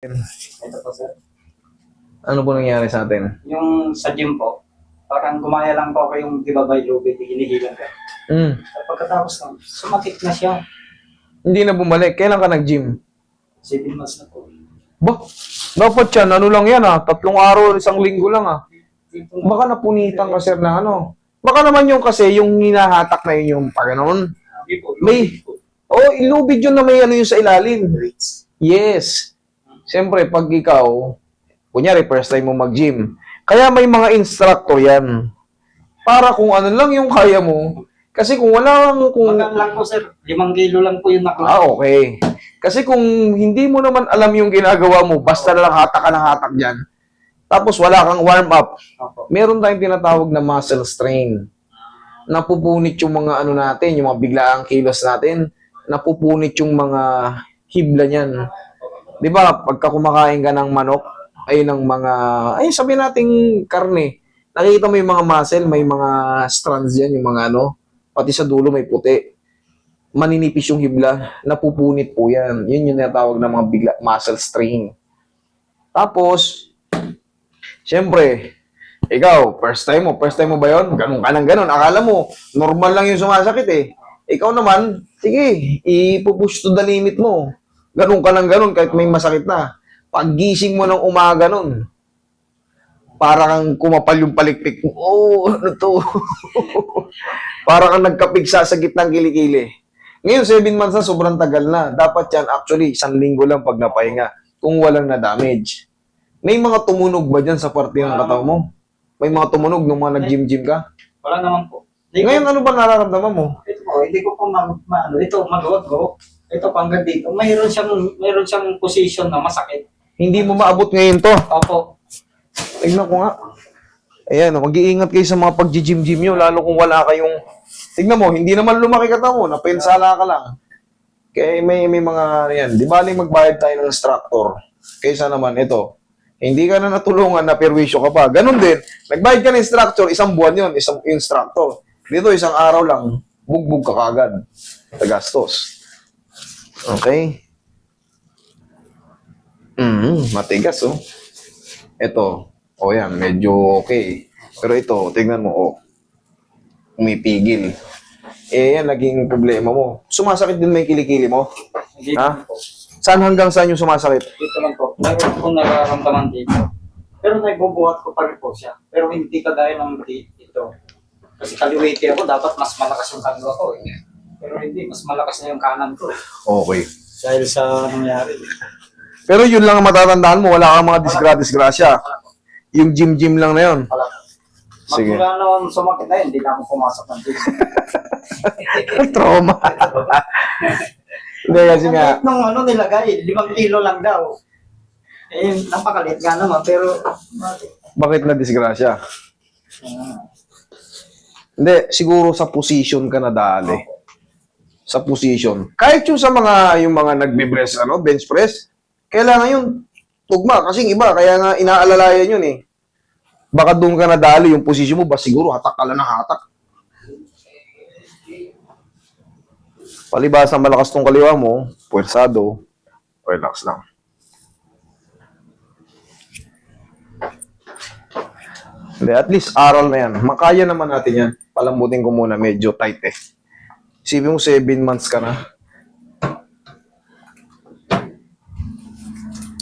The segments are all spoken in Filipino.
Ito po, sir. Ano po nangyari sa atin? Yung sa gym po, parang gumaya lang po ako yung di ba by lubid, hinihilang ka. Mm. At pagkatapos lang, sumakit na siya. Hindi na bumalik. Kailan ka nag-gym? 7 months na po. Ba? Dapat yan. Ano lang yan 3 araw, 1 linggo lang Di po, Baka napunitan ka sir na ano. Baka naman yung kasi yung hinahatak na yun yung paganoon. di po, May- lubid po. Oh, ilubid yun na may ano yung sa ilalim. Yes. Siyempre, pag ikaw, kunyari, first time mo mag-gym, kaya may mga instructor yan. Para kung ano lang yung kaya mo. Kasi kung wala kung Magang lang po, sir. 5 kilo lang po yung nakla. okay. Kasi kung hindi mo naman alam yung ginagawa mo, basta na lang hatak ka ng hatak dyan, tapos wala kang warm-up, Opo. meron tayong tinatawag na muscle strain. Napupunit yung mga ano natin, yung mga biglaang kilos natin, napupunit yung mga hibla niyan. Di ba, pagka kumakain ka ng manok, ay ng mga, ay sabihin nating karne, nakikita mo yung mga muscle, may mga strands yan, yung mga ano, pati sa dulo may puti. Maninipis yung hibla, napupunit po yan. Yun yung tinatawag na mga bigla, muscle strain. Tapos, syempre, ikaw, first time mo ba yun? Ganun ka ng ganun. Akala mo, normal lang yung sumasakit eh. Ikaw naman, sige, ipupush to the limit mo. Ganun ka ng ganun kahit may masakit na. Paggising mo ng umaga nun, para kang kumapal yung palikpik mo. Oh, ano to? Para kang nagkapigsa sa gitnang kilikili. Ngayon, 7 months na, sobrang tagal na. Dapat yan, actually, 1 linggo lang pag napahinga kung walang na-damage. May mga tumunog ba dyan sa parte ng katawan mo? May mga tumunog nung mga nag-gym-gym ka? Wala naman po. Hindi Ngayon, ko, ano ba nararamdaman mo? ito po, hindi ko po ito, mag-go. Ito, hanggang dito. Mayroon siyang position na masakit. Hindi mo maabot ngayon to. Opo. Tignan ko nga. Ayan, mag-iingat kayo sa mga pag-gym-gym nyo, lalo kung wala kayong... Tignan mo, hindi naman lumaki katawan mo, napensala ka lang. Kaya may mga, yan, di ba magbayad tayo ng instructor? Kaysa naman, ito, hindi ka na natulungan, na perwisyo ka pa. Ganun din, nagbayad ka ng instructor, 1 buwan yun, isang instructor. Dito, 1 araw lang, bugbog ka kagad. Tagastos. Okay? Matigas, oh. Ito, oh yan, medyo okay. Pero ito, tignan mo, oh, umipigil. Eh, yan, naging problema mo. Sumasakit din may kilikili mo? Dito Ha? lang po. Saan hanggang saan yung sumasakit? Dito lang po. Mayroon kong nararamdaman dito. Pero nagbubuhat ko pa rin po siya. Pero hindi kagaya ng dito. Kasi kaliwete ako, dapat mas malakas yung kaliwa ko eh. Pero hindi, mas malakas na yung kanan ko. Okay. Dahil sa nangyari. Pero yun lang ang matatandaan mo, wala kang mga disgrasya. Yung gym-gym lang na yun. Pala. Sige. Magmula noon sumakit na yun, hindi na ako pumasok ng gym. Trauma. Hindi kasi nga, Kahit nung nilagay, 5 kilo lang daw. Eh, napakalit nga naman, pero... bakit na disgrasya? Hindi, siguro sa position ka na dali. Sa position. Kahit yung sa yung mga nagbe-press, bench press, kailangan yun tugma. Kasi yung iba, kaya nga inaalalayan yun eh. Baka doon ka nadali yung position mo, ba siguro hatak ka lang ng hatak. Palibasa malakas tong kaliwa mo, puwersado, relax lang. Hindi, at least aral na yan. Makaya naman natin yan. Palambutin ko muna, medyo tight eh. Isipin mo 7 months ka na.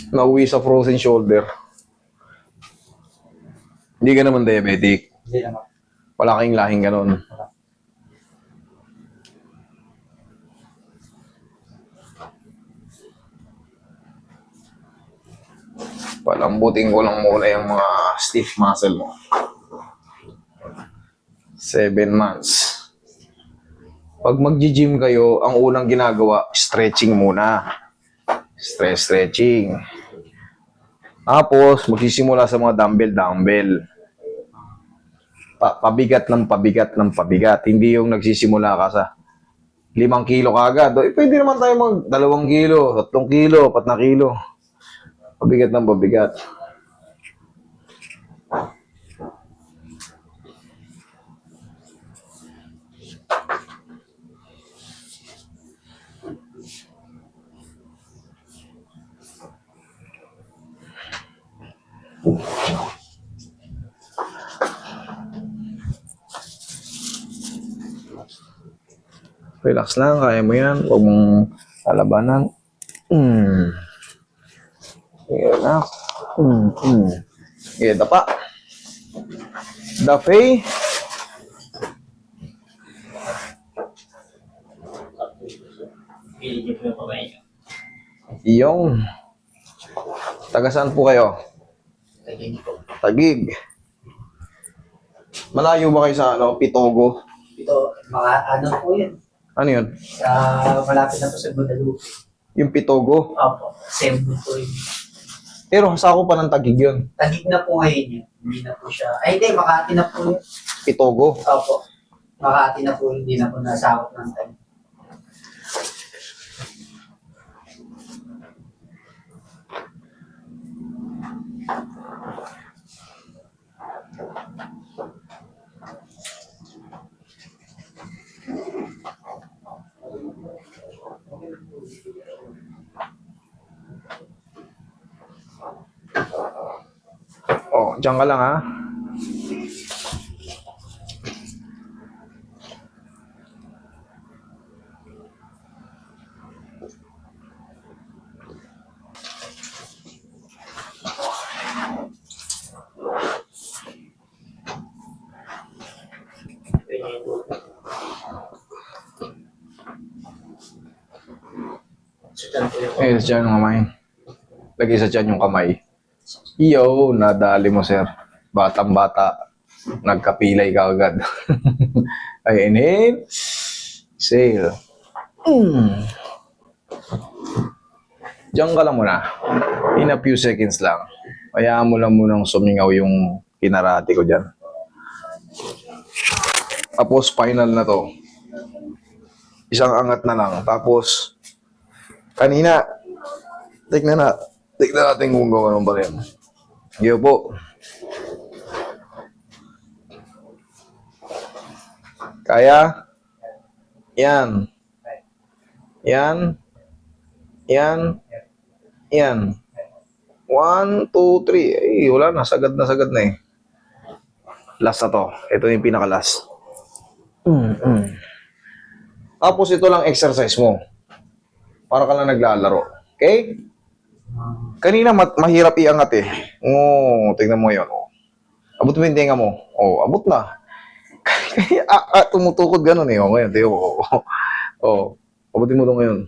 Nauwi sa frozen shoulder. Hindi ka naman diabetic. Hindi naman. Wala kayong lahing ganon. Palambutin ko lang muna yung mga stiff muscle mo. 7 months. Pag mag-gym kayo, ang unang ginagawa, stretching muna. Stretching. Tapos, magsisimula sa mga dumbbell. Pabigat ng pabigat. Hindi yung nagsisimula ka sa 5 kilo kagad. Eh, pwede naman tayo mag 2 kilo, 3 kilo, 4 na kilo. Pabigat ng pabigat. Relax lang, kaya mo yan. Huwag mong lalabanan. Sige na. Sige, dapa. Dafe. Piligid mo pa ba yun? Iyong. Taga saan po kayo? Tagig po. Tagig. Malayo ba kayo sa Pitogo? Ito, mga ano po yun. Ano yun? Sa malapit na po sa Guadalupe. Yung Pitogo. Opo, Cebu po yun. Pero sako pa ng Tagig yun. Tagig na po ngayon yun. Hindi na po siya. Ay, hindi, Makati na po yun. Pitogo. Opo. Makati na po, hindi na po nasakot ng time. Oh, diyan ka lang ha. So, dyan po yung Eh, sa tiyan yung kamay. Lagay sa tiyan yung kamay. Iyo, nadali mo, sir. Batang-bata. Nagkapilay ka agad. Ay, inhale. Exhale. Diyan ka lang muna. In a few seconds lang. Hayaan mo lang munang sumingaw yung kinarati ko dyan. Tapos, final na to. Isang angat na lang. Tapos, kanina, tignan natin kung gawin pa rin. Yo po. Kaya? Yan. Yan. Yan. Yan. 1, 2, 3. Ay, wala na. Sagad na eh. Last na to. Ito yung pinaka-last. Tapos ito lang exercise mo. Para ka lang naglalaro. Okay? Kanina mahirap iangat eh. Oo, tingnan mo yun. Abot mo yung tenga mo. Oo, abot na. Tumutukod ganun eh. O, ngayon, tiyo. Oo. Abutin mo ito ngayon.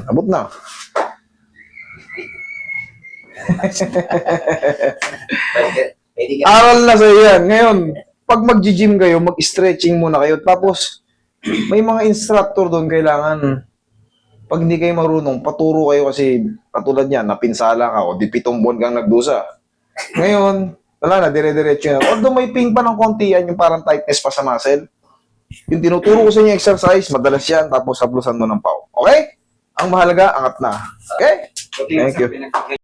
Abot na. pwede ka. Aral na sa yan. Ngayon, pag mag-gym kayo, mag-stretching muna kayo. Tapos, may mga instructor doon kailangan. Pag hindi kayo marunong, paturo kayo kasi katulad niyan, napinsala ka o di 7 buwan kang nagdusa. Ngayon, wala na, dire-diretso na. Although may ping pa ng konti yan, yung parang tightness pa sa muscle. Yung tinuturo ko sa inyo exercise, madalas yan, tapos sablusan mo ng pau. Okay? Ang mahalaga, angat na. Okay? Buti Thank sa you. pinag-